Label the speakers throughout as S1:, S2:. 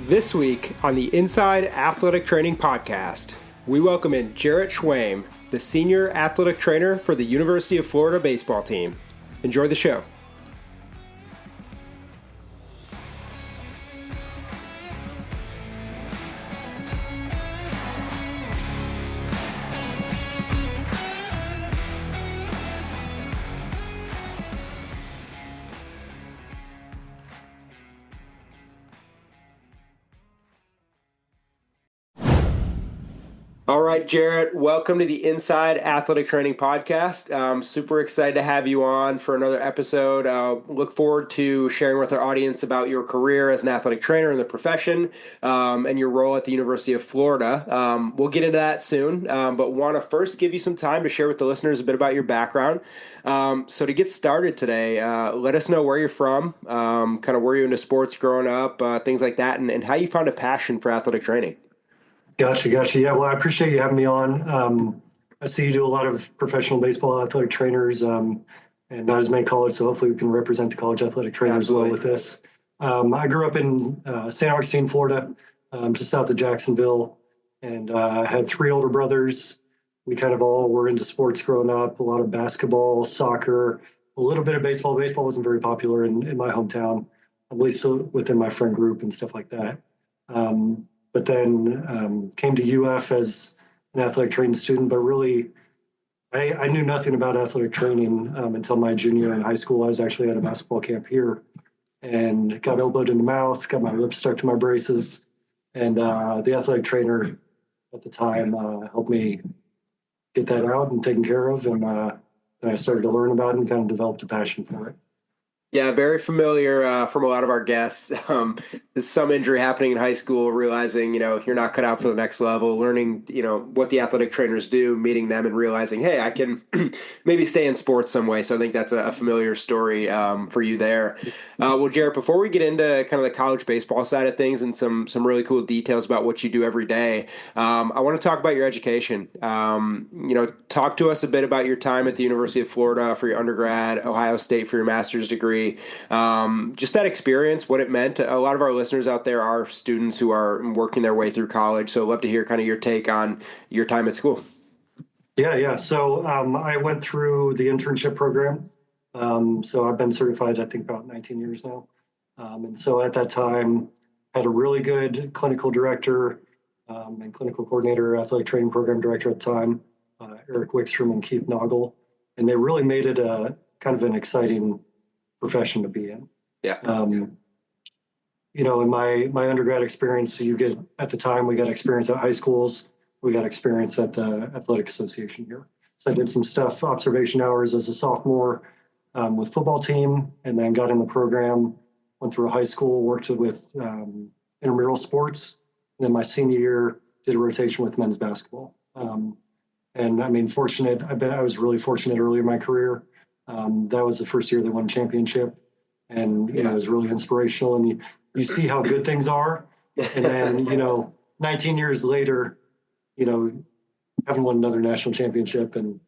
S1: This week on the Inside Athletic Training Podcast, we welcome in Jarrett Schweim, the Senior Athletic Trainer for the University of Florida baseball team. Enjoy the show. All right, Jarrett, welcome to the Inside Athletic Training Podcast. I'm super excited to have you on for another episode. Look forward to sharing with our audience about your career as an athletic trainer in the profession and your role at the University of Florida. We'll get into that soon, but want to first give you some time to share with the listeners a bit about your background. So to get started today, let us know where you're from, kind of where you're into sports growing up, things like that, and how you found a passion for athletic training.
S2: Gotcha. Yeah, well, I appreciate you having me on. I see you do a lot of professional baseball athletic trainers and not as many college, so hopefully we can represent the college athletic trainers
S1: Absolutely.
S2: well with this. I grew up in St. Augustine, Florida, just south of Jacksonville, and had three older brothers. We kind of all were into sports growing up, a lot of basketball, soccer, a little bit of baseball. Baseball wasn't very popular in my hometown, at least within my friend group and stuff like that. But then came to UF as an athletic training student, but really I knew nothing about athletic training until my junior year in high school. I was actually at a basketball camp here and got elbowed in the mouth, got my lips stuck to my braces, and the athletic trainer at the time helped me get that out and taken care of, and then I started to learn about it and kind of developed a passion for it.
S1: Yeah, very familiar from a lot of our guests. There's some injury happening in high school, realizing, you're not cut out for the next level, learning, what the athletic trainers do, meeting them and realizing, hey, I can maybe stay in sports some way. So I think that's a familiar story for you there. Well, Jarrett, before we get into kind of the college baseball side of things and some really cool details about what you do every day, I want to talk about your education. Talk to us a bit about your time at the University of Florida for your undergrad, Ohio State for your master's degree. Just that experience, what it meant. A lot of our listeners out there are students who are working their way through college, so I'd love to hear kind of your take on your time at school.
S2: Yeah. So I went through the internship program. So I've been certified, I think, about 19 years now. And so at that time, had a really good clinical director and clinical coordinator, athletic training program director at the time, Eric Wickstrom and Keith Noggle, and they really made it a kind of an exciting profession to be in.
S1: Yeah.
S2: In my undergrad experience, at the time we got experience at high schools, we got experience at the Athletic Association here. So I did some stuff, observation hours as a sophomore with football team, and then got in the program, went through a high school, worked with intramural sports, and then my senior year did a rotation with men's basketball. And I mean, I was really fortunate early in my career. That was the first year they won a championship, and it was really inspirational. And you see how good things are, and then 19 years later, haven't won another national championship, and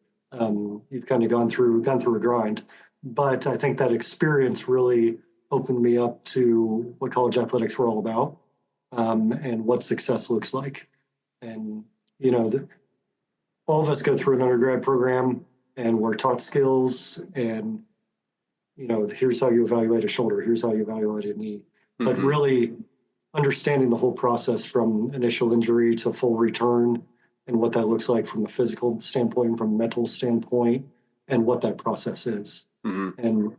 S2: you've kind of gone through a grind. But I think that experience really opened me up to what college athletics were all about, and what success looks like. And all of us go through an undergrad program, and we're taught skills, and here's how you evaluate a shoulder, here's how you evaluate a knee. Mm-hmm. But really understanding the whole process from initial injury to full return, and what that looks like from a physical standpoint, from a mental standpoint, and what that process is. Mm-hmm. And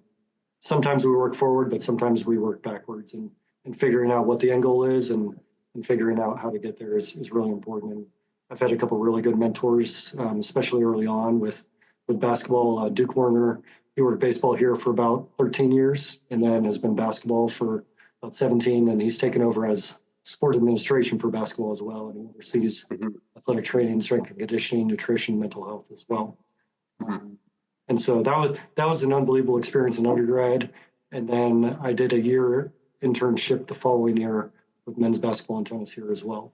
S2: sometimes we work forward, but sometimes we work backwards, and figuring out what the end goal is and figuring out how to get there is really important. And I've had a couple of really good mentors, especially early on with basketball. Duke Warner, he worked baseball here for about 13 years and then has been basketball for about 17, and he's taken over as sport administration for basketball as well, and he oversees athletic training, strength and conditioning, nutrition, mental health as well. And so that was an unbelievable experience in undergrad. And then I did a year internship the following year with men's basketball and tennis here as well.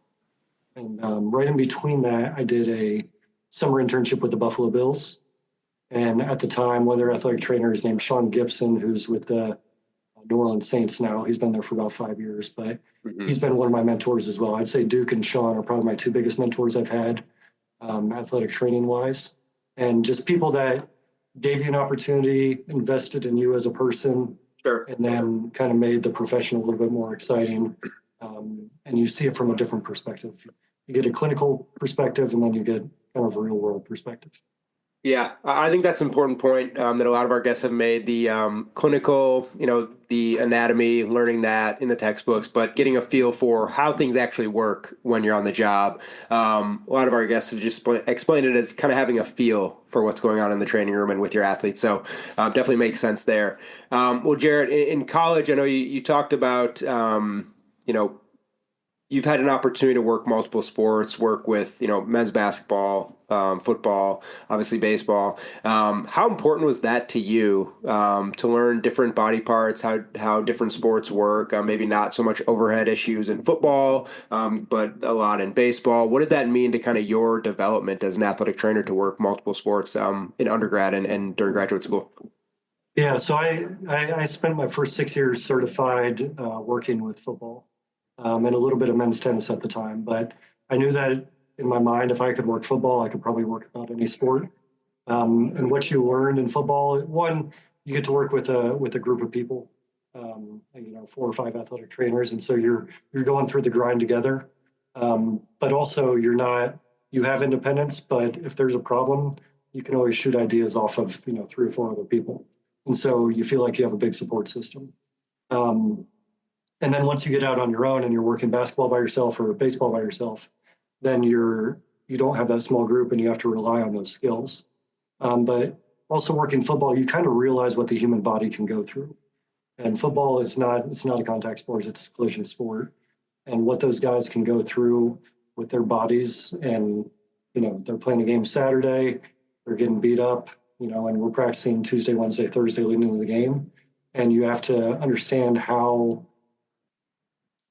S2: And right in between that, I did a summer internship with the Buffalo Bills. And at the time, one of their athletic trainers named Sean Gibson, who's with the New Orleans Saints now. He's been there for about 5 years, but
S1: Hmm.
S2: he's been one of my mentors as well. I'd say Duke and Sean are probably my two biggest mentors I've had, athletic training wise, and just people that gave you an opportunity, invested in you as a person,
S1: Sure.
S2: and then kind of made the profession a little bit more exciting. And you see it from a different perspective. You get a clinical perspective, and then you get kind of a real world perspective.
S1: Yeah, I think that's an important point that a lot of our guests have made. The clinical, the anatomy, learning that in the textbooks, but getting a feel for how things actually work when you're on the job. A lot of our guests have just explained it as kind of having a feel for what's going on in the training room and with your athletes. So definitely makes sense there. Well, Jarrett, in college, I know you talked about, you know, you've had an opportunity to work multiple sports, work with, men's basketball, football, obviously baseball. How important was that to you to learn different body parts, how different sports work? Maybe not so much overhead issues in football, but a lot in baseball. What did that mean to kind of your development as an athletic trainer to work multiple sports in undergrad and during graduate school?
S2: Yeah, so I spent my first 6 years certified working with football, and a little bit of men's tennis at the time. But I knew that in my mind, if I could work football, I could probably work about any sport. And what you learn in football, one, you get to work with a group of people, 4 or 5 athletic trainers, and so you're going through the grind together. But also, you have independence, but if there's a problem, you can always shoot ideas off of 3 or 4 other people, and so you feel like you have a big support system. Um, and then once you get out on your own and you're working basketball by yourself or baseball by yourself, then you don't have that small group and you have to rely on those skills. But also working football, you kind of realize what the human body can go through. And football is it's not a contact sport, it's a collision sport. And what those guys can go through with their bodies, and they're playing a game Saturday, they're getting beat up, and we're practicing Tuesday, Wednesday, Thursday leading into the game. And you have to understand how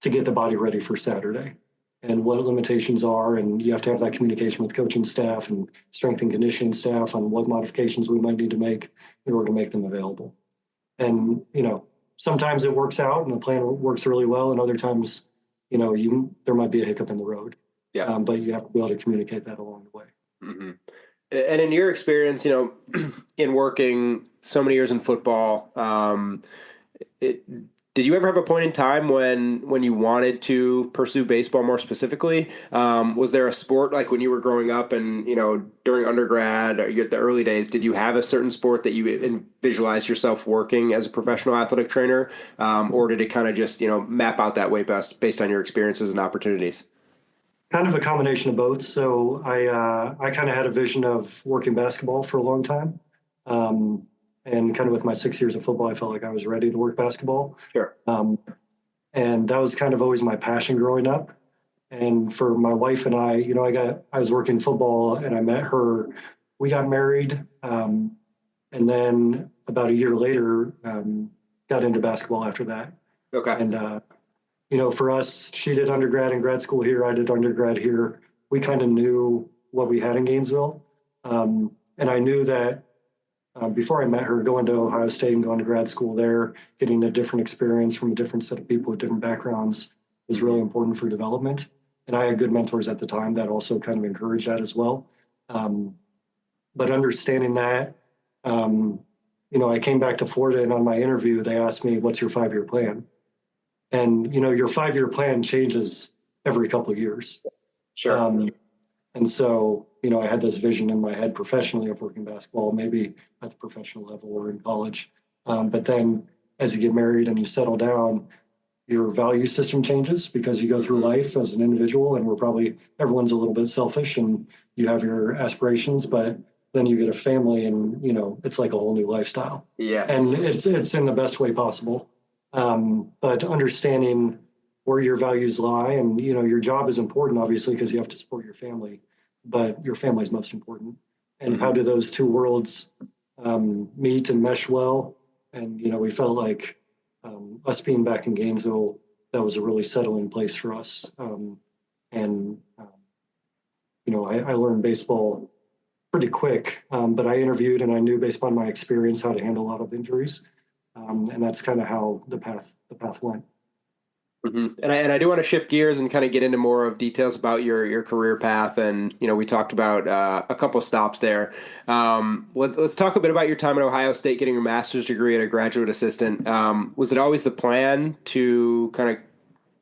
S2: to get the body ready for Saturday and what limitations are. And you have to have that communication with coaching staff and strength and conditioning staff on what modifications we might need to make in order to make them available. And, sometimes it works out and the plan works really well. And other times, there might be a hiccup in the road.
S1: Yeah.
S2: But you have to be able to communicate that along the way.
S1: Hmm. And in your experience, in working so many years in football, it, did you ever have a point in time when you wanted to pursue baseball more specifically? Was there a sport like when you were growing up and during undergrad or the early days? Did you have a certain sport that you visualized yourself working as a professional athletic trainer, or did it kind of just map out that way based on your experiences and opportunities?
S2: Kind of a combination of both. So I kind of had a vision of working basketball for a long time. Um, and kind of with my 6 years of football, I felt like I was ready to work basketball.
S1: Sure.
S2: And that was kind of always my passion growing up. And for my wife and I was working football and I met her. We got married. And then about a year later, got into basketball after that.
S1: Okay.
S2: And for us, she did undergrad and grad school here. I did undergrad here. We kind of knew what we had in Gainesville. And I knew that before I met her, going to Ohio State and going to grad school there, getting a different experience from a different set of people with different backgrounds was really important for development. And I had good mentors at the time that also kind of encouraged that as well. But understanding that, I came back to Florida and on my interview, they asked me, "What's your 5-year plan?" And your 5-year plan changes every couple of years.
S1: Sure.
S2: And so, I had this vision in my head professionally of working basketball, maybe at the professional level or in college. But then as you get married and you settle down, your value system changes because you go through life as an individual, and everyone's a little bit selfish and you have your aspirations, but then you get a family and, it's like a whole new lifestyle.
S1: Yes.
S2: And it's in the best way possible. But understanding where your values lie, and your job is important, obviously, because you have to support your family, but your family is most important. And how do those two worlds meet and mesh well? And we felt like us being back in Gainesville, that was a really settling place for us. I learned baseball pretty quick, but I interviewed and I knew based on my experience how to handle a lot of injuries. And that's kind of how the path went.
S1: And I do want to shift gears and kind of get into more of details about your career path. And we talked about a couple stops there. Let's talk a bit about your time at Ohio State, getting your master's degree at a graduate assistant. Was it always the plan to kind of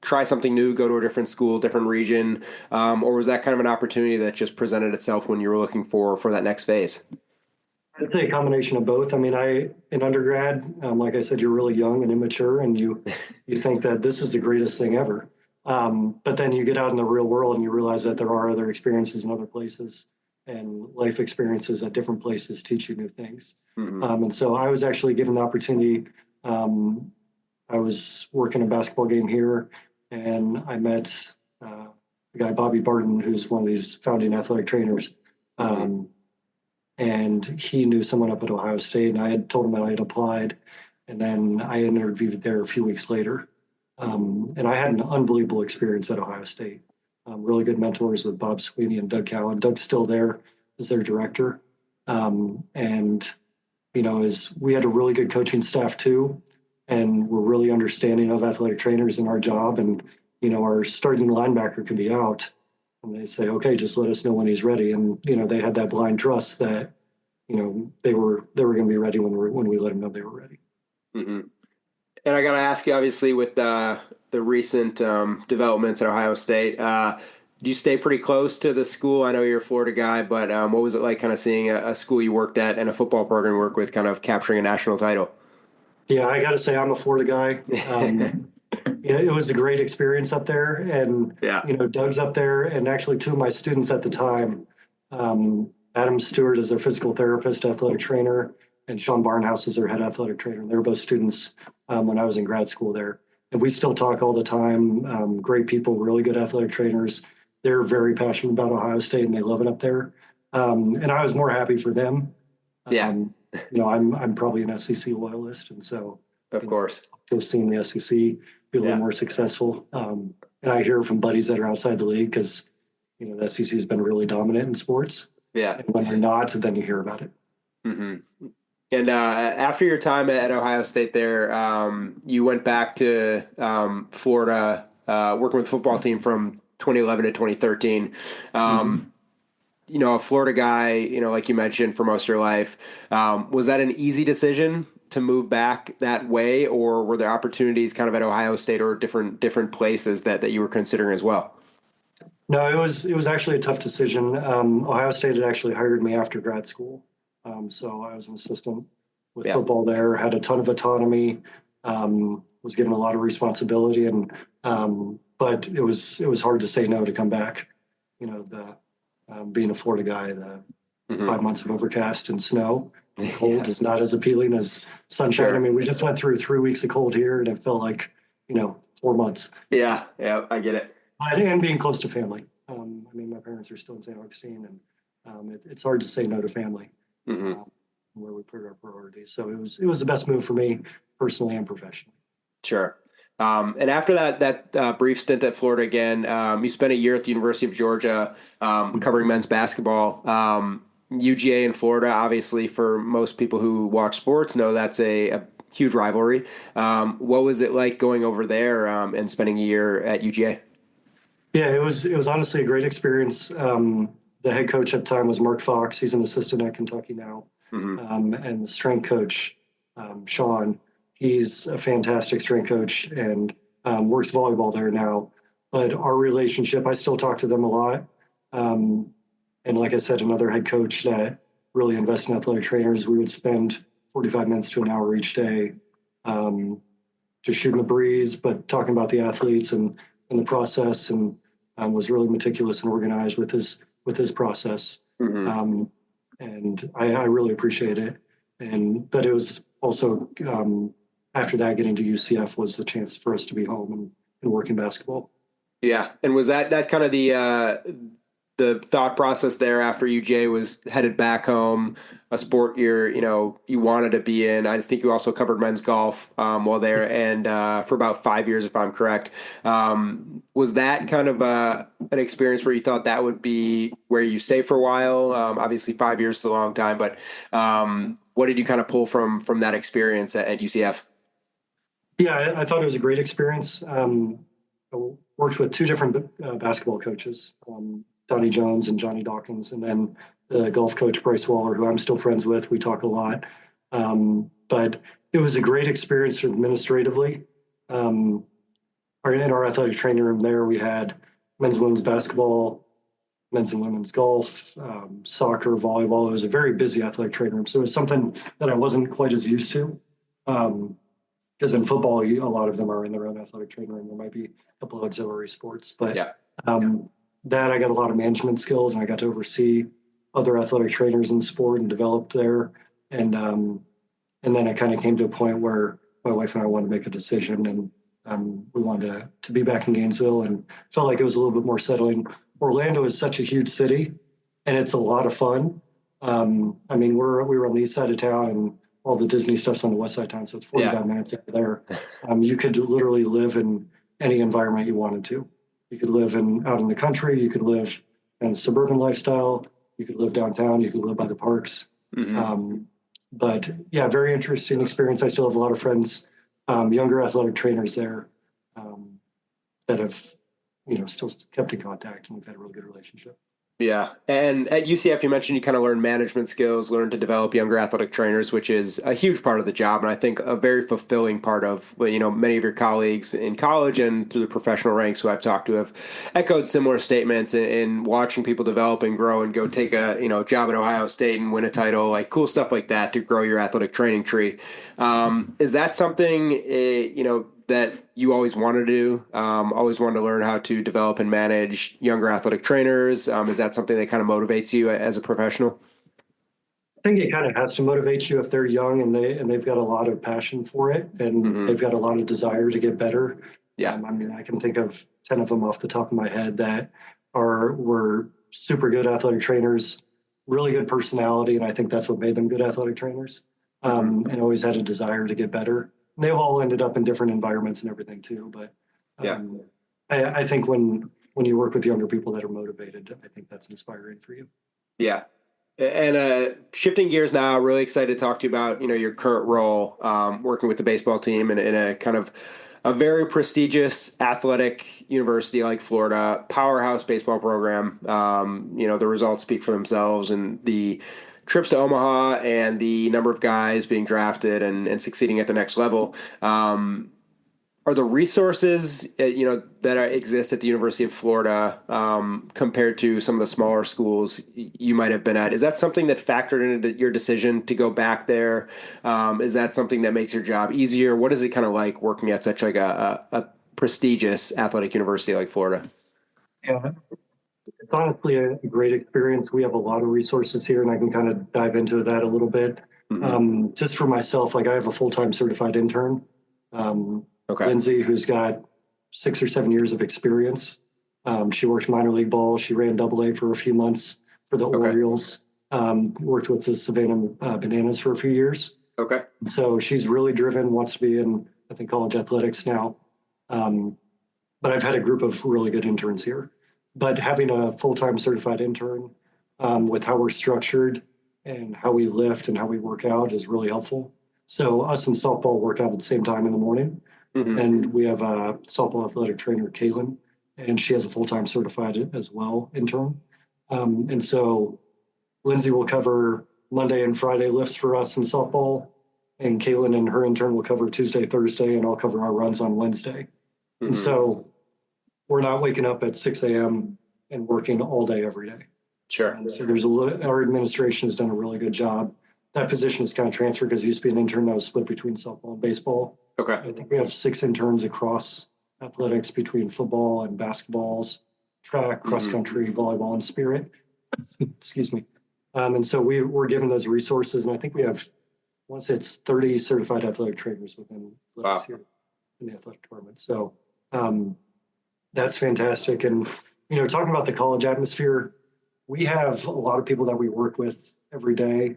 S1: try something new, go to a different school, different region, or was that kind of an opportunity that just presented itself when you were looking for that next phase?
S2: I'd say a combination of both. I mean, in undergrad, like I said, you're really young and immature, and you think that this is the greatest thing ever. But then you get out in the real world and you realize that there are other experiences in other places, and life experiences at different places teach you new things. And so I was actually given the opportunity. I was working a basketball game here, and I met the guy Bobby Barton, who's one of these founding athletic trainers. And he knew someone up at Ohio State, and I had told him that I had applied, and then I interviewed there a few weeks later. And I had an unbelievable experience at Ohio State. Really good mentors with Bob Sweeney and Doug Cowan. Doug's still there as their director. And, as we had a really good coaching staff too, and we're really understanding of athletic trainers and our job. And, our starting linebacker could be out, and they say, okay, just let us know when he's ready. And, they had that blind trust that, they were going to be ready when we let them know they were ready.
S1: And I got to ask you, obviously, with the recent developments at Ohio State, do you stay pretty close to the school? I know you're a Florida guy, but what was it like kind of seeing a school you worked at and a football program you work with kind of capturing a national title?
S2: Yeah, I got to say I'm a Florida guy. It was a great experience up there, and Doug's up there, and actually two of my students at the time, Adam Stewart is their physical therapist, athletic trainer, and Sean Barnhouse is their head athletic trainer. They were both students when I was in grad school there, and we still talk all the time. Great people, really good athletic trainers. They're very passionate about Ohio State, and they love it up there. And I was more happy for them. I'm probably an SEC loyalist, and so
S1: of course,
S2: to have seen the SEC be a little more successful. And I hear from buddies that are outside the league because the SEC has been really dominant in sports.
S1: Yeah,
S2: and when they're not, then you hear about it.
S1: And after your time at Ohio State, there, you went back to Florida, working with the football team from 2011 to 2013. A Florida guy, like you mentioned, for most of your life. Was that an easy decision to move back that way, or were there opportunities kind of at Ohio State or different places that you were considering as well?
S2: No, it was actually a tough decision. Ohio State had actually hired me after grad school. So I was an assistant with football there, had a ton of autonomy, was given a lot of responsibility, and but it was hard to say no to come back. Being a Florida guy, the 5 months of overcast and snow, and cold is not as appealing as sunshine.
S1: Sure.
S2: I mean, we just went through 3 weeks of cold here, and it felt like 4 months.
S1: Yeah, I get it.
S2: And being close to family. My parents are still in St. Augustine, and it's hard to say no to family. Where we put our priorities. So it was the best move for me personally and professionally.
S1: Sure. And after that brief stint at Florida again, you spent a year at the University of Georgia covering men's basketball. UGA in Florida, obviously, for most people who watch sports, know that's a huge rivalry. What was it like going over there and spending a year at UGA?
S2: Yeah, it was honestly a great experience. The head coach at the time was Mark Fox. He's an assistant at Kentucky now. And the strength coach, Sean, he's a fantastic strength coach and works volleyball there now. But our relationship, I still talk to them a lot. And like I said, another head coach that really invests in athletic trainers. We would spend 45 minutes to an hour each day just shooting the breeze, but talking about the athletes and the process, and was really meticulous and organized with his process. And I really appreciate it. But it was also after that, getting to UCF was the chance for us to be home and working basketball.
S1: Yeah, and was that kind of the thought process there after UJ was headed back home, a sport you wanted to be in. I think you also covered men's golf while there, and for about 5 years, if I'm correct. Was that kind of an experience where you thought that would be where you stay for a while? Obviously, 5 years is a long time, but what did you kind of pull from that experience at UCF?
S2: Yeah, I thought it was a great experience. I worked with two different basketball coaches, Donnie Jones and Johnny Dawkins, and then the golf coach Bryce Waller, who I'm still friends with. We talk a lot, but it was a great experience administratively. In our athletic training room there, we had men's and women's basketball, men's and women's golf, soccer, volleyball. It was a very busy athletic training room, so it was something that I wasn't quite as used to. Because in football, a lot of them are in their own athletic training room. There might be a couple of auxiliary sports, but
S1: Yeah.
S2: that I got a lot of management skills, and I got to oversee other athletic trainers in sport and develop there. And then I kind of came to a point where my wife and I wanted to make a decision, and we wanted to be back in Gainesville, and felt like it was a little bit more settling. Orlando is such a huge city, and it's a lot of fun. I mean, we were on the east side of town, and all the Disney stuff's on the west side of town, so it's 45 minutes over there. You could literally live in any environment you wanted to. You could live out in the country. You could live in a suburban lifestyle. You could live downtown. You could live by the parks.
S1: Mm-hmm.
S2: But yeah, very interesting experience. I still have a lot of friends, younger athletic trainers there, that have, still kept in contact, and we've had a really good relationship.
S1: Yeah. And at UCF, you mentioned you kind of learn management skills, learn to develop younger athletic trainers, which is a huge part of the job. And I think a very fulfilling part of, many of your colleagues in college and through the professional ranks who I've talked to have echoed similar statements in watching people develop and grow and go take a, job at Ohio State and win a title, like cool stuff like that to grow your athletic training tree. Is that something, that you always wanted to do, always wanted to learn how to develop and manage younger athletic trainers? Is that something that kind of motivates you as a professional?
S2: I think it kind of has to motivate you if they're young and they've got a lot of passion for it, and they've got a lot of desire to get better.
S1: Yeah.
S2: I mean, I can think of 10 of them off the top of my head that were super good athletic trainers, really good personality, and I think that's what made them good athletic trainers, and always had a desire to get better. And they've all ended up in different environments and everything too. But I think when you work with younger people that are motivated, I think that's inspiring for you.
S1: Yeah. And shifting gears now, really excited to talk to you about, your current role, working with the baseball team in a kind of a very prestigious athletic university like Florida, powerhouse baseball program. The results speak for themselves, and the trips to Omaha and the number of guys being drafted and succeeding at the next level. Are the resources, that exist at the University of Florida compared to some of the smaller schools you might have been at? Is that something that factored into your decision to go back there? Is that something that makes your job easier? What is it kind of like working at such like a prestigious athletic university like Florida?
S2: Yeah, it's honestly a great experience. We have a lot of resources here, and I can kind of dive into that a little bit. Just for myself, like I have a full-time certified intern.
S1: Okay.
S2: Lindsay, who's got 6 or 7 years of experience. She worked minor league ball. She ran AA for a few months for the Orioles. Worked with the Savannah Bananas for a few years.
S1: Okay.
S2: So she's really driven, wants to be in, I think, college athletics now. But I've had a group of really good interns here. But having a full-time certified intern with how we're structured and how we lift and how we work out is really helpful. So us and softball work out at the same time in the morning. And we have a softball athletic trainer, Kaylin, and she has a full-time certified as well intern. And so Lindsay will cover Monday and Friday lifts for us in softball, and Kaylin and her intern will cover Tuesday, Thursday, and I'll cover our runs on Wednesday. And so we're not waking up at 6 a.m. and working all day every day.
S1: Sure.
S2: So our administration has done a really good job. That position is kind of transferred because it used to be an intern that was split between softball and baseball.
S1: Okay.
S2: I think we have 6 interns across athletics between football and basketballs, track, cross country, volleyball, and spirit. Excuse me. And so we're given those resources, and I think we have, once it's 30 certified athletic trainers within athletics here in the athletic department. So that's fantastic. And, talking about the college atmosphere, we have a lot of people that we work with every day.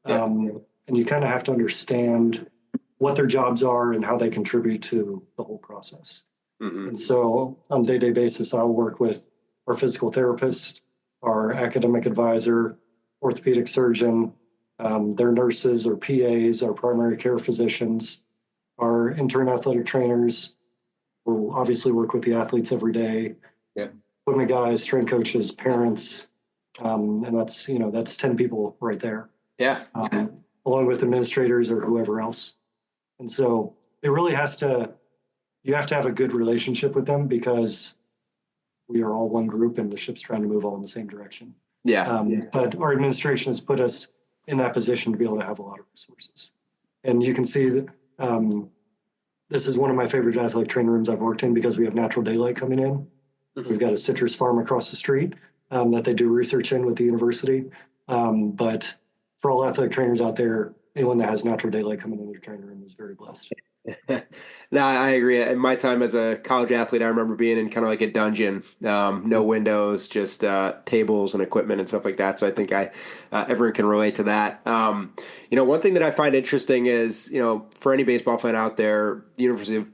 S1: Yeah.
S2: And you kind of have to understand what their jobs are and how they contribute to the whole process.
S1: Mm-hmm.
S2: And so on a day-to-day basis, I'll work with our physical therapist, our academic advisor, orthopedic surgeon, their nurses or PAs, our primary care physicians, our intern athletic trainers. We'll obviously work with the athletes every day.
S1: Yeah.
S2: Equipment guys, strength coaches, parents, and that's 10 people right there.
S1: Yeah.
S2: Along with administrators or whoever else. And so it really you have to have a good relationship with them because we are all one group and the ship's trying to move all in the same direction.
S1: Yeah.
S2: But our administration has put us in that position to be able to have a lot of resources. And you can see that this is one of my favorite athletic training rooms I've worked in because we have natural daylight coming in.
S1: Mm-hmm.
S2: We've got a citrus farm across the street that they do research in with the university. But for all athletic trainers out there, anyone that has natural daylight coming in their training room is very blessed.
S1: No, I agree. In my time as a college athlete, I remember being in kind of like a dungeon, no windows, just tables and equipment and stuff like that. So I think everyone can relate to that. One thing that I find interesting is, for any baseball fan out there, the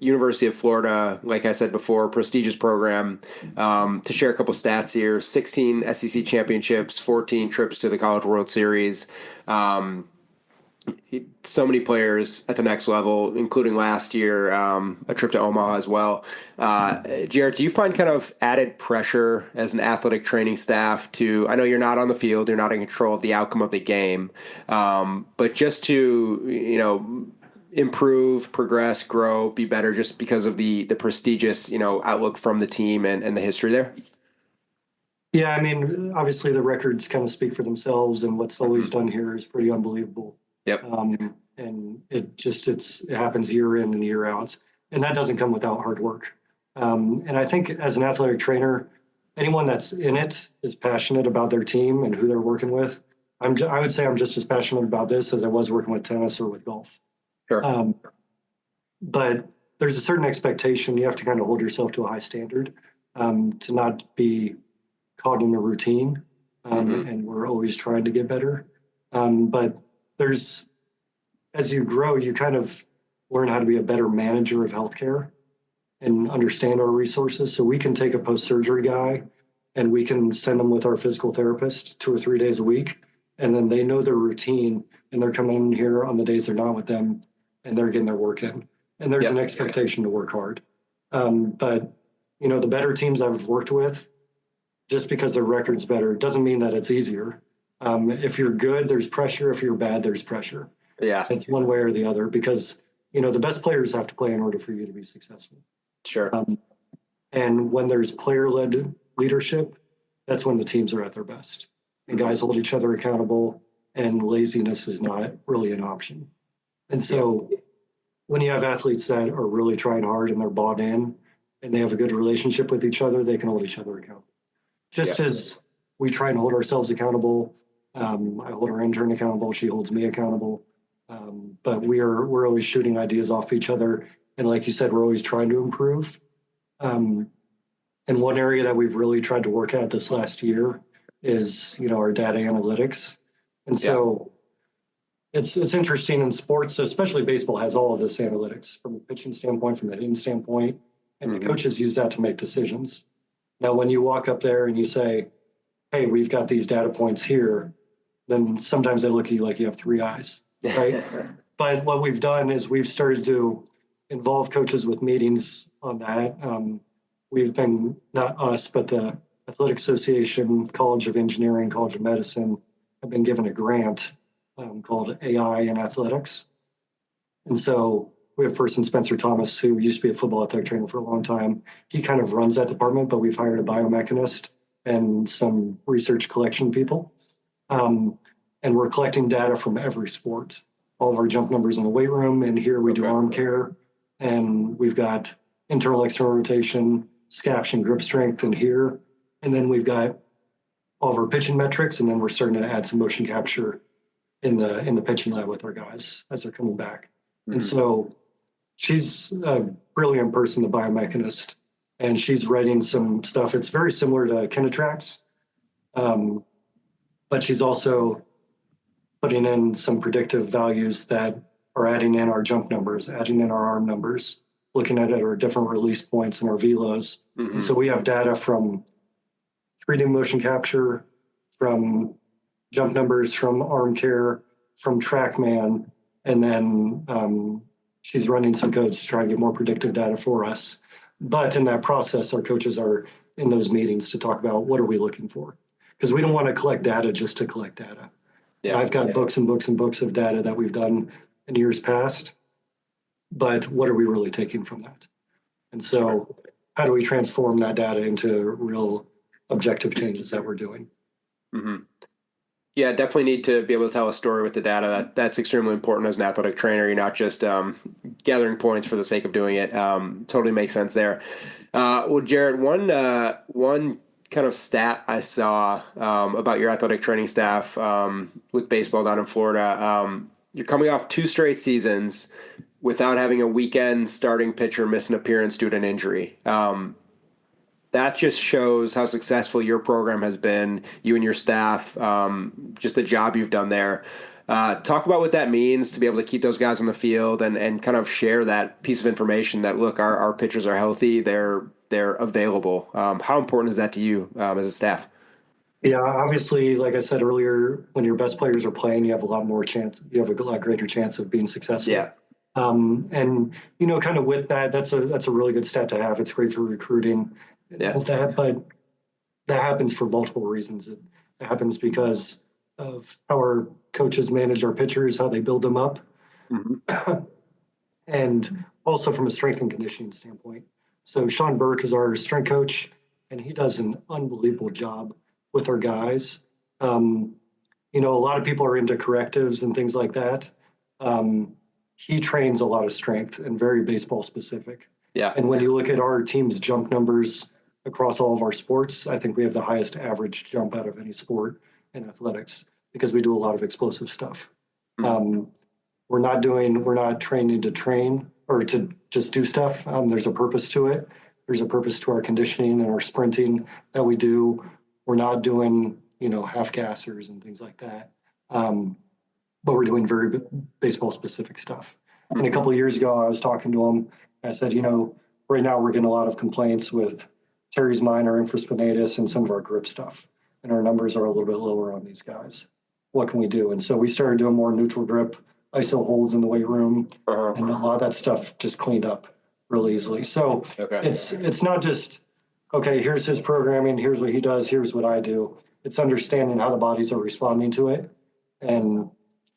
S1: University of Florida, like I said before, prestigious program. To share a couple stats here: 16 SEC championships, 14 trips to the College World Series. So many players at the next level, including last year, a trip to Omaha as well. Jarrett, do you find kind of added pressure as an athletic training staff I know you're not on the field, you're not in control of the outcome of the game, but just to, improve, progress, grow, be better just because of the prestigious, outlook from the team and the history there?
S2: Yeah, I mean, obviously the records kind of speak for themselves and what's always done here is pretty unbelievable.
S1: Yep.
S2: And it happens year in and year out. And that doesn't come without hard work. And I think as an athletic trainer, anyone that's in it is passionate about their team and who they're working with. I would say I'm just as passionate about this as I was working with tennis or with golf.
S1: Sure.
S2: But there's a certain expectation. You have to kind of hold yourself to a high standard to not be caught in the routine. And we're always trying to get better. But as you grow, you kind of learn how to be a better manager of healthcare and understand our resources. So we can take a post-surgery guy and we can send them with our physical therapist 2 or 3 days a week. And then they know their routine and they're coming in here on the days they're not with them and they're getting their work in. And there's an expectation to work hard. But, the better teams I've worked with, just because their record's better, doesn't mean that it's easier. If you're good, there's pressure. If you're bad, there's pressure.
S1: Yeah.
S2: It's one way or the other because, the best players have to play in order for you to be successful.
S1: Sure.
S2: And when there's player-led leadership, that's when the teams are at their best. And guys hold each other accountable and laziness is not really an option. And so when you have athletes that are really trying hard and they're bought in and they have a good relationship with each other, they can hold each other accountable. Just as we try and hold ourselves accountable. I hold our intern accountable. She holds me accountable. But we're always shooting ideas off each other. And like you said, we're always trying to improve. And one area that we've really tried to work at this last year is, our data analytics. And so it's interesting in sports, especially baseball has all of this analytics from a pitching standpoint, from a hitting standpoint, and the coaches use that to make decisions. Now, when you walk up there and you say, hey, we've got these data points here, then sometimes they look at you like you have 3 eyes, right? But what we've done is we've started to involve coaches with meetings on that. We've been, not us, but the Athletic Association, College of Engineering, College of Medicine, have been given a grant called AI in Athletics. And so we have a person, Spencer Thomas, who used to be a football athletic trainer for a long time. He kind of runs that department, but we've hired a biomechanist and some research collection people. And we're collecting data from every sport, all of our jump numbers in the weight room. And here we do arm care. And we've got internal, external rotation, scaption, grip strength in here. And then we've got all of our pitching metrics. And then we're starting to add some motion capture in the pitching lab with our guys as they're coming back. And so she's a brilliant person, the biomechanist, and she's writing some stuff. It's very similar to Kinetrax. but she's also putting in some predictive values that are adding in our jump numbers, adding in our arm numbers, looking at our different release points and our velos. And so we have data from 3D motion capture, from jump numbers, from arm care, from TrackMan, and then she's running some codes to try and get more predictive data for us. But in that process, our coaches are in those meetings to talk about what are we looking for, because we don't want to collect data just to collect data. Yeah, I've got books and books and books of data that we've done in years past, but what are we really taking from that? And so how do we transform that data into real objective changes that we're doing?
S1: Mm-hmm. Yeah, definitely need to be able to tell a story with the data. That's extremely important as an athletic trainer. You're not just gathering points for the sake of doing it. Totally makes sense there. Well, Jarrett, one kind of stat I saw about your athletic training staff with baseball down in Florida. You're coming off 2 straight seasons without having a weekend starting pitcher miss an appearance due to an injury. That just shows how successful your program has been, you and your staff, just the job you've done there. Talk about what that means to be able to keep those guys on the field and kind of share that piece of information that, look, our pitchers are healthy, they're available. How important is that to you as a staff?
S2: Yeah, obviously, like I said earlier, when your best players are playing, you have a lot greater chance of being successful.
S1: Yeah.
S2: And kind of with that, that's a really good stat to have. It's great for recruiting.
S1: Yeah.
S2: But that happens for multiple reasons. It happens because of how our coaches manage our pitchers, how they build them up, and also from a strength and conditioning standpoint. So Sean Burke is our strength coach, and he does an unbelievable job with our guys. A lot of people are into correctives and things like that. He trains a lot of strength and very baseball specific.
S1: Yeah.
S2: And when you look at our team's jump numbers across all of our sports, I think we have the highest average jump out of any sport in athletics because we do a lot of explosive stuff. We're not training to train or to just do stuff. There's a purpose to it. There's a purpose to our conditioning and our sprinting that we do. We're not doing, half gassers and things like that. But we're doing very baseball specific stuff. And a couple of years ago, I was talking to him. I said, right now we're getting a lot of complaints with teres minor, infraspinatus, and some of our grip stuff. And our numbers are a little bit lower on these guys. What can we do? And so we started doing more neutral grip, iso holds in the weight room, and a lot of that stuff just cleaned up really easily. So it's not just, okay, here's his programming, here's what he does, here's what I do. It's understanding how the bodies are responding to it and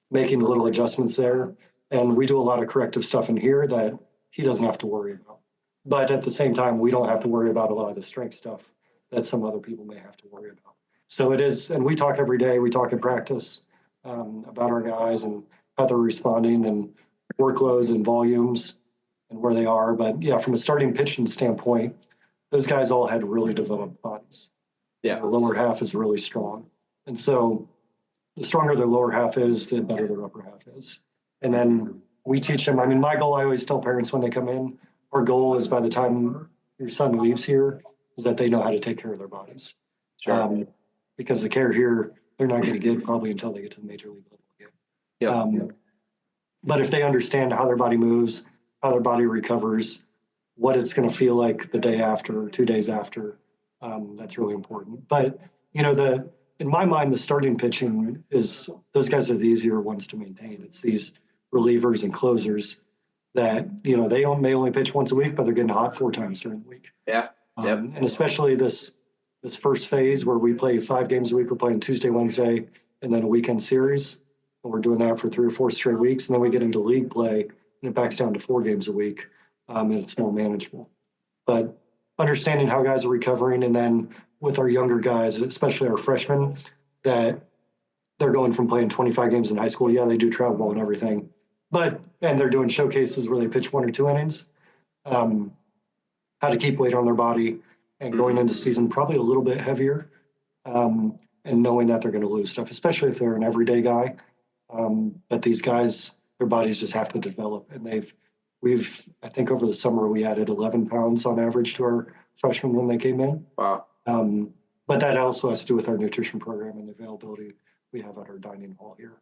S2: making little adjustments there. And we do a lot of corrective stuff in here that he doesn't have to worry about. But at the same time, we don't have to worry about a lot of the strength stuff that some other people may have to worry about. So it is, and we talk every day, we talk in practice about our guys and how they're responding and workloads and volumes and where they are. But yeah, from a starting pitching standpoint, those guys all had really developed bodies.
S1: Yeah.
S2: The lower half is really strong. And so the stronger their lower half is, the better their upper half is. And then we teach them. I mean, my goal, I always tell parents when they come in, our goal is by the time your son leaves here, is that they know how to take care of their bodies. Sure. Because the care here, they're not going to get probably until they get to the major league level again. But if they understand how their body moves, how their body recovers, what it's going to feel like the day after, or 2 days after, that's really important. But, in my mind, the starting pitching is, those guys are the easier ones to maintain. It's these relievers and closers that, they may only pitch once a week, but they're getting hot 4 times during the week.
S1: Yeah.
S2: And especially this first phase where we play 5 games a week, we're playing Tuesday, Wednesday, and then a weekend series. And we're doing that for 3 or 4 straight weeks. And then we get into league play and it backs down to 4 games a week. And it's more manageable. But understanding how guys are recovering, and then with our younger guys, especially our freshmen, that they're going from playing 25 games in high school. Yeah, they do travel ball and everything, and they're doing showcases where they pitch 1 or 2 innings. How to keep weight on their body and going into season probably a little bit heavier, and knowing that they're going to lose stuff, especially if they're an everyday guy. But these guys, their bodies just have to develop, and I think over the summer we added 11 pounds on average to our freshmen when they came in.
S1: Wow.
S2: But that also has to do with our nutrition program and the availability we have at our dining hall here.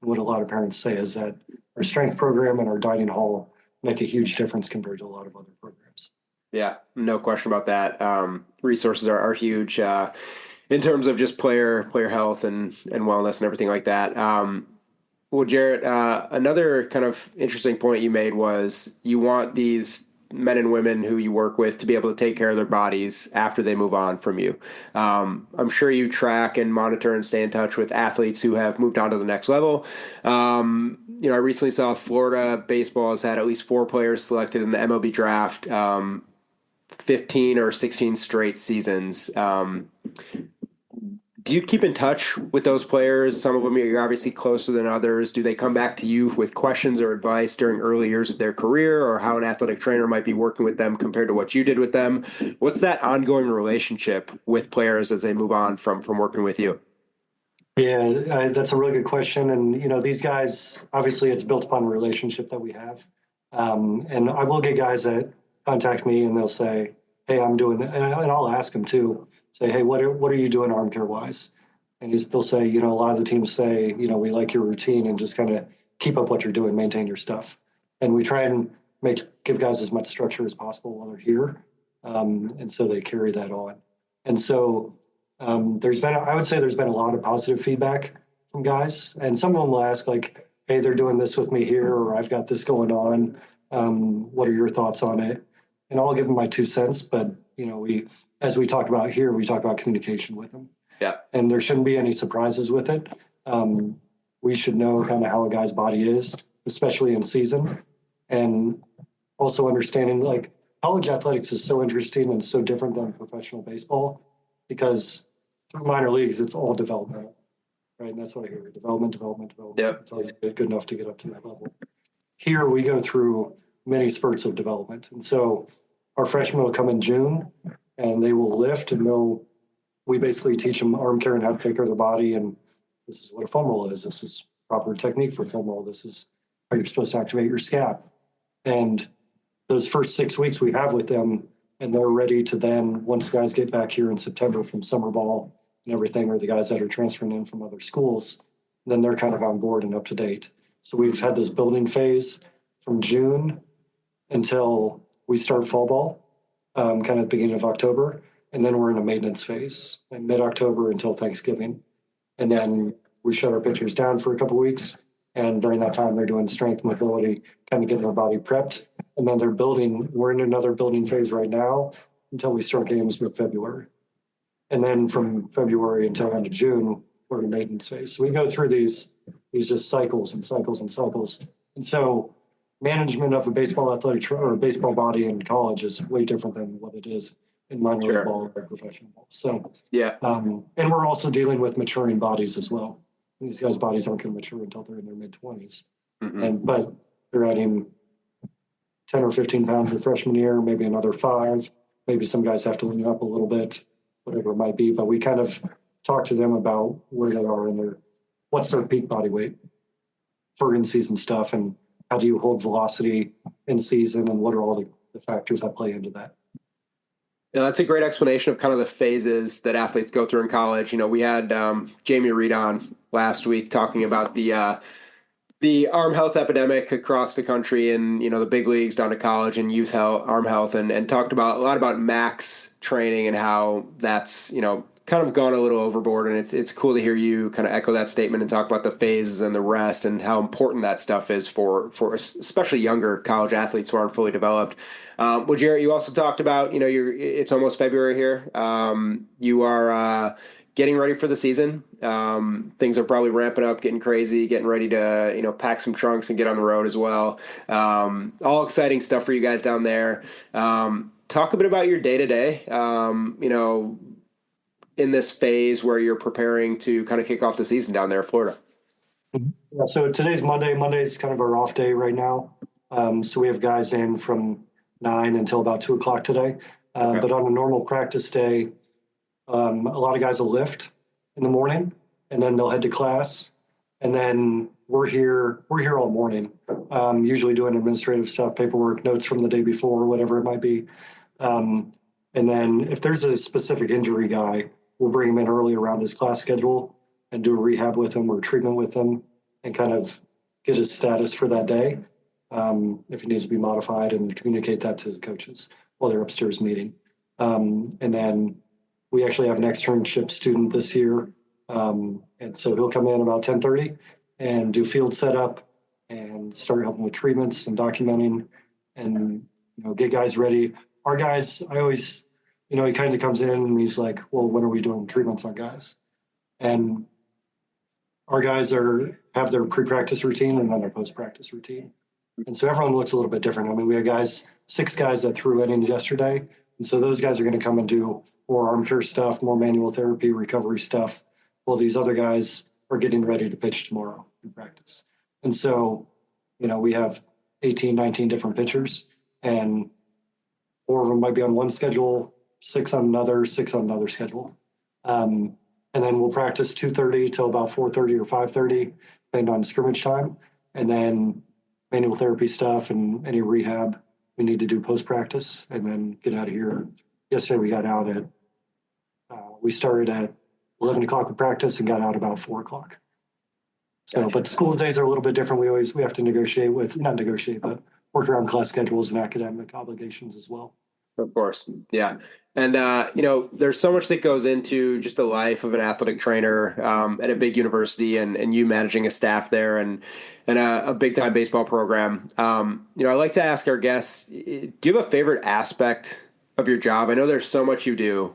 S2: What a lot of parents say is that our strength program and our dining hall make a huge difference compared to a lot of other programs.
S1: Yeah, no question about that. Resources are huge in terms of just player health and wellness and everything like that. Well, Jarrett, another kind of interesting point you made was you want these men and women who you work with to be able to take care of their bodies after they move on from you. I'm sure you track and monitor and stay in touch with athletes who have moved on to the next level. I recently saw Florida baseball has had at least 4 players selected in the MLB draft, 15 or 16 straight seasons. Do you keep in touch with those players? Some of them you're obviously closer than others. Do they come back to you with questions or advice during early years of their career, or how an athletic trainer might be working with them compared to what you did with them? What's that ongoing relationship with players as they move on from working with you?
S2: Yeah, that's a really good question. And, these guys, obviously it's built upon a relationship that we have. And I will get guys that contact me and they'll say, hey, I'm doing that. And I'll ask them too, say, hey, what are you doing arm care wise? And they'll say, a lot of the teams say, we like your routine and just kind of keep up what you're doing, maintain your stuff. And we try and give guys as much structure as possible while they're here. And so they carry that on. And so I would say there's been a lot of positive feedback from guys. And some of them will ask like, hey, they're doing this with me here, or I've got this going on. What are your thoughts on it? And I'll give them my 2 cents, but as we talk about here, we talk about communication with them.
S1: Yeah.
S2: And there shouldn't be any surprises with it. We should know kind of how a guy's body is, especially in season. And also understanding like college athletics is so interesting and so different than professional baseball because through minor leagues, it's all developmental, right? And that's what I hear, development
S1: Yep.
S2: until you get good enough to get up to that level. Here we go through many spurts of development. And so our freshmen will come in June and they will lift and we basically teach them arm care and how to take care of their body. And this is what a foam roll is. This is proper technique for foam roll. This is how you're supposed to activate your scap. And those first 6 weeks we have with them, and they're ready to then, once guys get back here in September from summer ball and everything, or the guys that are transferring in from other schools, then they're kind of on board and up to date. So we've had this building phase from June until we start fall ball, kind of at the beginning of October. And then we're in a maintenance phase in mid-October until Thanksgiving. And then we shut our pitchers down for a couple of weeks. And during that time, they're doing strength, mobility, kind of getting their body prepped. And then we're in another building phase right now until we start games mid-February. And then from February until end of June, we're in a maintenance phase. So we go through these just cycles and cycles and cycles. And so management of a baseball athletic or a baseball body in college is way different than what it is in minor league ball or professional ball. So,
S1: yeah.
S2: And we're also dealing with maturing bodies as well. These guys' bodies aren't going to mature until they're in their mid-20s. Mm-hmm. But they're adding 10 or 15 pounds the freshman year, maybe another 5. Maybe some guys have to lean up a little bit, whatever it might be. But we kind of talk to them about where they are in what's their peak body weight for in-season stuff, and how do you hold velocity in season, and what are all the factors that play into that.
S1: Yeah, that's a great explanation of kind of the phases that athletes go through in college. We had Jamie Reed on last week talking about the arm health epidemic across the country and, the big leagues down to college and youth health, arm health, and talked a lot about max training and how that's, kind of gone a little overboard. And it's cool to hear you kind of echo that statement and talk about the phases and the rest and how important that stuff is for especially younger college athletes who aren't fully developed. Well, Jarrett, you also talked about, it's almost February here. You are getting ready for the season. Things are probably ramping up, getting crazy, getting ready to, pack some trunks and get on the road as well. All exciting stuff for you guys down there. Talk a bit about your day-to-day, in this phase where you're preparing to kind of kick off the season down there in Florida.
S2: Yeah, so today's Monday. Monday's kind of our off day right now. So we have guys in from 9 until about 2 o'clock today. Okay. But on a normal practice day, a lot of guys will lift in the morning and then they'll head to class. And then we're here all morning, usually doing administrative stuff, paperwork, notes from the day before, whatever it might be. And then if there's a specific injury guy, we'll bring him in early around his class schedule and do a rehab with him or treatment with him and kind of get his status for that day. If he needs to be modified, and communicate that to the coaches while they're upstairs meeting. And then we actually have an externship student this year. And so he'll come in about 10:30 and do field setup and start helping with treatments and documenting and, get guys ready. Our guys, I always, he kind of comes in and he's like, well, when are we doing treatments on guys? And our guys have their pre-practice routine and then their post-practice routine. And so everyone looks a little bit different. I mean, we had 6 guys that threw innings yesterday. And so those guys are going to come and do more arm care stuff, more manual therapy, recovery stuff. While these other guys are getting ready to pitch tomorrow in practice. And so, we have 18, 19 different pitchers, and 4 of them might be on one schedule, 6 on another, 6 on another schedule. And then we'll practice 2:30 till about 4:30 or 5:30, depending on scrimmage time. And then manual therapy stuff and any rehab we need to do post-practice, and then get out of here. Yesterday we got out we started at 11 o'clock with practice and got out about 4 o'clock. So,
S1: Gotcha.
S2: But school days are a little bit different. We have to not negotiate, but work around class schedules and academic obligations as well.
S1: Of course. Yeah. And, there's so much that goes into just the life of an athletic trainer at a big university and you managing a staff there and a big time baseball program. I like to ask our guests, do you have a favorite aspect of your job? I know there's so much you do,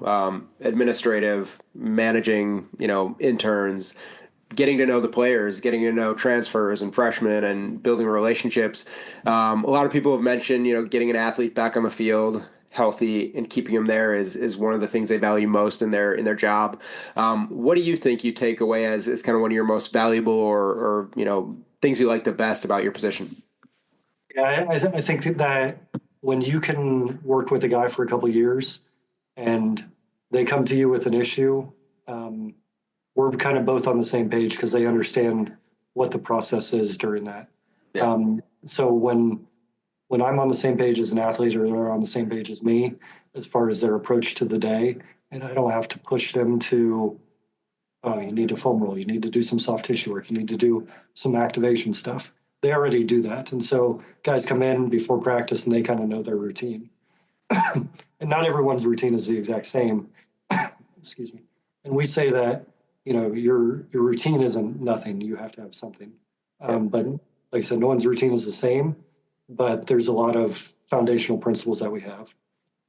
S1: administrative, managing, interns, getting to know the players, getting to know transfers and freshmen and building relationships. A lot of people have mentioned, getting an athlete back on the field healthy and keeping them there is one of the things they value most in their job. What do you think you take away as kind of one of your most valuable or things you like the best about your position?
S2: Yeah, I think that when you can work with a guy for a couple of years and they come to you with an issue, we're kind of both on the same page because they understand what the process is during that.
S1: Yeah.
S2: So when I'm on the same page as an athlete or they're on the same page as me, as far as their approach to the day, and I don't have to push them to, oh, you need to foam roll, you need to do some soft tissue work, you need to do some activation stuff. They already do that. And so guys come in before practice and they kind of know their routine. And not everyone's routine is the exact same. Excuse me. And we say that, your routine isn't nothing. You have to have something. But like I said, no one's routine is the same, but there's a lot of foundational principles that we have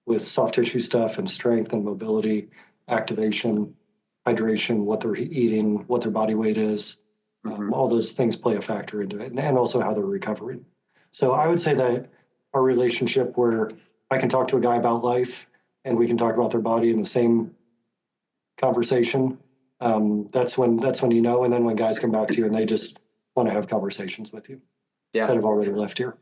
S2: with soft tissue stuff and strength and mobility, activation, hydration, what they're eating, what their body weight is. All those things play a factor into it, and also how they're recovering. So I would say that our relationship where I can talk to a guy about life and we can talk about their body in the same conversation, that's when and then when guys come back to you and they just want to have conversations with you that have already left here.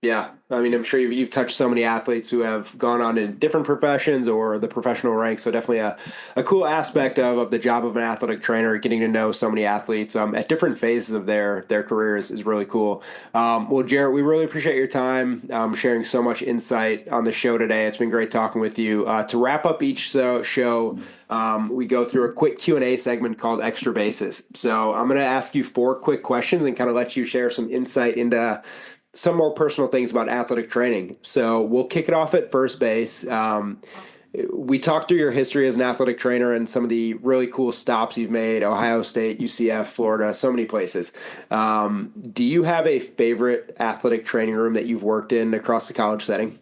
S1: Yeah. I mean, I'm sure you've touched so many athletes who have gone on in different professions or the professional ranks. So definitely a cool aspect of the job of an athletic trainer, getting to know so many athletes at different phases of their careers is really cool. Well, Jarrett, we really appreciate your time sharing so much insight on the show today. It's been great talking with you. To wrap up each show, we go through a quick Q&A segment called Extra Bases. So I'm going to ask you 4 quick questions and kind of let you share some insight into some more personal things about athletic training. So we'll kick it off at first base. We talked through your history as an athletic trainer and some of the really cool stops you've made, Ohio State, UCF, Florida, so many places. Do you have a favorite athletic training room that you've worked in across the college setting?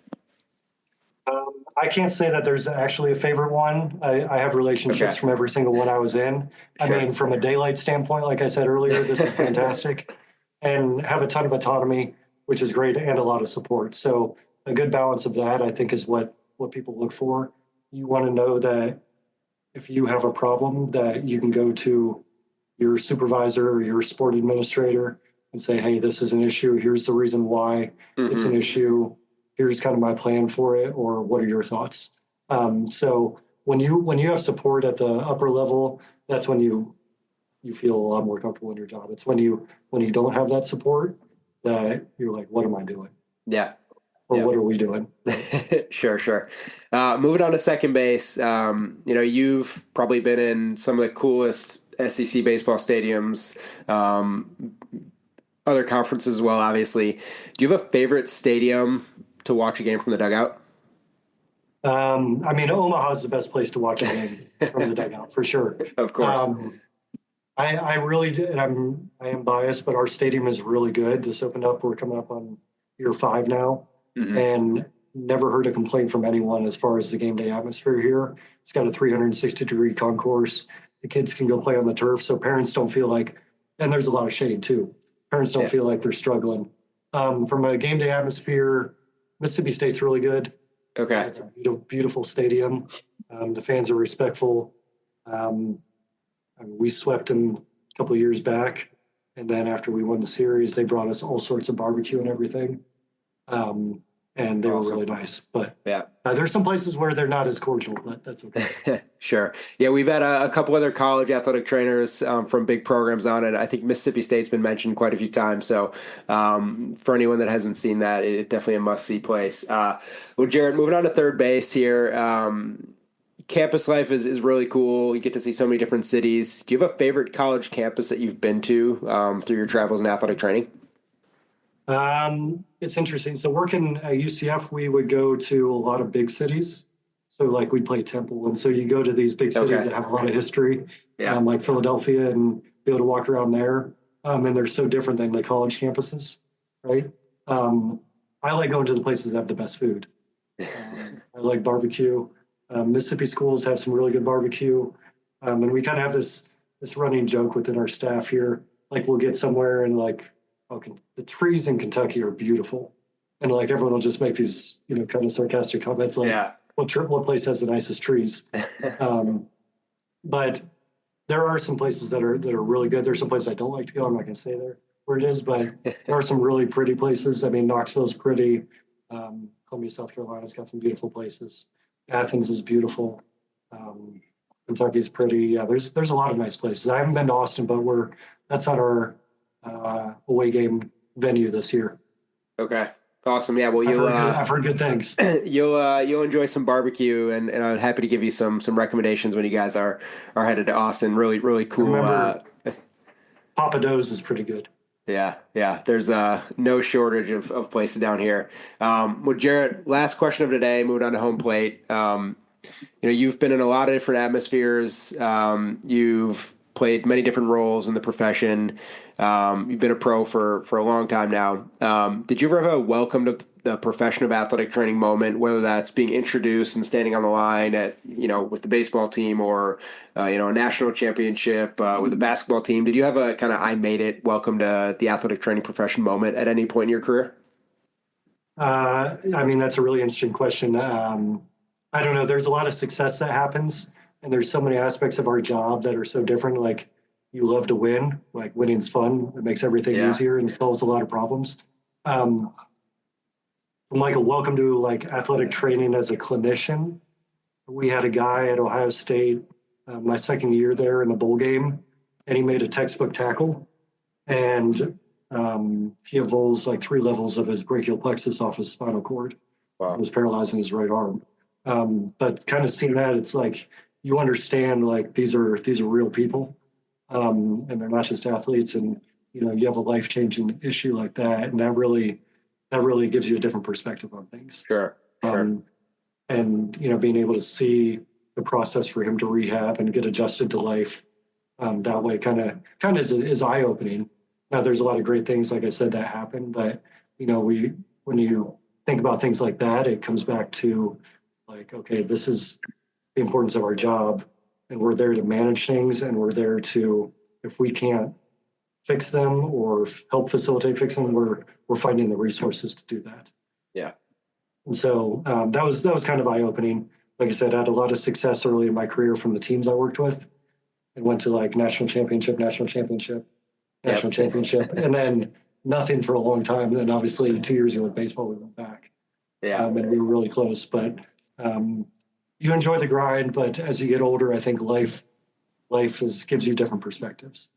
S2: I can't say that there's actually a favorite one. I have relationships from every single one I was in. Sure. I mean, from a daylight standpoint, like I said earlier, this is fantastic and have a ton of autonomy, which is great, and a lot of support. So a good balance of that, I think, is what people look for. You want to know that if you have a problem, that you can go to your supervisor or your sport administrator and say, hey, this is an issue. Here's the reason why it's an issue. Here's kind of my plan for it, or what are your thoughts? So when you have support at the upper level, that's when you feel a lot more comfortable in your job. It's when you don't have that support that you're like, what am I doing?
S1: Yeah.
S2: Or what are we doing?
S1: Sure. Moving on to second base, you've probably been in some of the coolest SEC baseball stadiums, other conferences as well, obviously. Do you have a favorite stadium to watch a game from the dugout?
S2: I mean, Omaha is the best place to watch a game from the dugout for sure.
S1: Of course.
S2: I really do, and I am biased, but our stadium is really good. This opened up. We're coming up on year 5 now, and never heard a complaint from anyone as far as the game day atmosphere here. It's got a 360-degree concourse. The kids can go play on the turf, so parents don't feel like, and there's a lot of shade too. Parents don't feel like they're struggling. From a game day atmosphere, Mississippi State's really good.
S1: Okay.
S2: It's a beautiful stadium. The fans are respectful. We swept them a couple of years back, and then after we won the series, they brought us all sorts of barbecue and everything. And they were really nice. But there's some places where they're not as cordial, but that's okay.
S1: Sure. Yeah, we've had a couple other college athletic trainers from big programs on it. I think Mississippi State's been mentioned quite a few times. So for anyone that hasn't seen that, it's definitely a must-see place. Well, Jarrett, moving on to third base here. Campus life is really cool. You get to see so many different cities. Do you have a favorite college campus that you've been to through your travels in athletic training?
S2: It's interesting. So working at UCF, we would go to a lot of big cities. So like we'd play Temple. And so you go to these big cities that have a lot of history, like Philadelphia, and be able to walk around there. And they're so different than the college campuses, right? I like going to the places that have the best food. I like barbecue. Mississippi schools have some really good barbecue. And we kind of have this running joke within our staff here. Like we'll get somewhere and like, okay, the trees in Kentucky are beautiful. And like everyone will just make these, kind of sarcastic comments like, what place has the nicest trees? But there are some places that are really good. There's some places I don't like to go. I'm not going to say where it is, but there are some really pretty places. I mean, Knoxville's pretty. Columbia, South Carolina's got some beautiful places. Athens is beautiful. Kentucky's pretty. Yeah, there's a lot of nice places. I haven't been to Austin, but that's on our away game venue this year.
S1: Okay. Awesome. Yeah. Well,
S2: I've heard good things.
S1: You'll enjoy some barbecue, and I'm happy to give you some recommendations when you guys are headed to Austin. Really, really cool.
S2: Papa Do's is pretty good.
S1: Yeah. There's no shortage of places down here. Well, Jarrett, last question of today. Moving on to home plate. You've been in a lot of different atmospheres. You've played many different roles in the profession. You've been a pro for a long time now. Did you ever have a welcome to the profession of athletic training moment, whether that's being introduced and standing on the line at, with the baseball team or, a national championship with the basketball team? Did you have a kind of I made it, welcome to the athletic training profession moment at any point in your career?
S2: I mean, that's a really interesting question. I don't know. There's a lot of success that happens, and there's so many aspects of our job that are so different. Like you love to win, like winning's fun. It makes everything easier and solves a lot of problems. From like a welcome to like athletic training as a clinician, we had a guy at Ohio State, my second year there in a bowl game, and he made a textbook tackle, and he avulsed like 3 levels of his brachial plexus off his spinal cord.
S1: Wow.
S2: It was paralyzing his right arm. But kind of seeing that, it's like you understand like these are real people, and they're not just athletes. And you have a life-changing issue like that, and that really gives you a different perspective on things.
S1: Sure.
S2: And being able to see the process for him to rehab and get adjusted to life that way kind of is eye-opening. Now there's a lot of great things, like I said, that happen, but when you think about things like that, it comes back to like, okay, this is the importance of our job, and we're there to manage things, and we're there to, if we can't fix them or help facilitate fixing them, we're finding the resources to do that.
S1: Yeah.
S2: And so that was kind of eye-opening. Like I said, I had a lot of success early in my career from the teams I worked with, and went to like national championship, and then nothing for a long time. And then obviously 2 years ago with baseball, we went back.
S1: Yeah.
S2: And we were really close, but you enjoy the grind, but as you get older, I think life gives you different perspectives.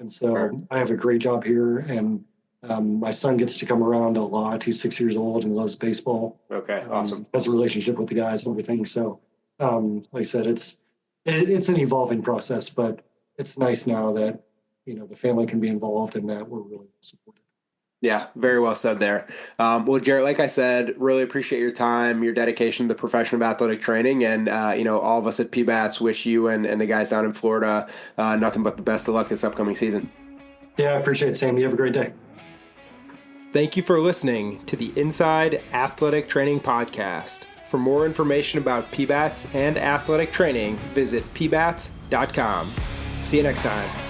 S2: And so I have a great job here, and my son gets to come around a lot. He's 6 years old and loves baseball.
S1: Okay, awesome.
S2: Has a relationship with the guys and everything. So, like I said, it's an evolving process, but it's nice now that, the family can be involved and that we're really supported.
S1: Yeah, very well said there. Well, Jarrett, like I said, really appreciate your time, your dedication to the profession of athletic training, and all of us at PBATS wish you and the guys down in Florida nothing but the best of luck this upcoming season.
S2: Yeah, I appreciate it, Sam. You have a great day.
S1: Thank you for listening to the Inside Athletic Training Podcast. For more information about PBATS and athletic training, visit pbats.com. See you next time.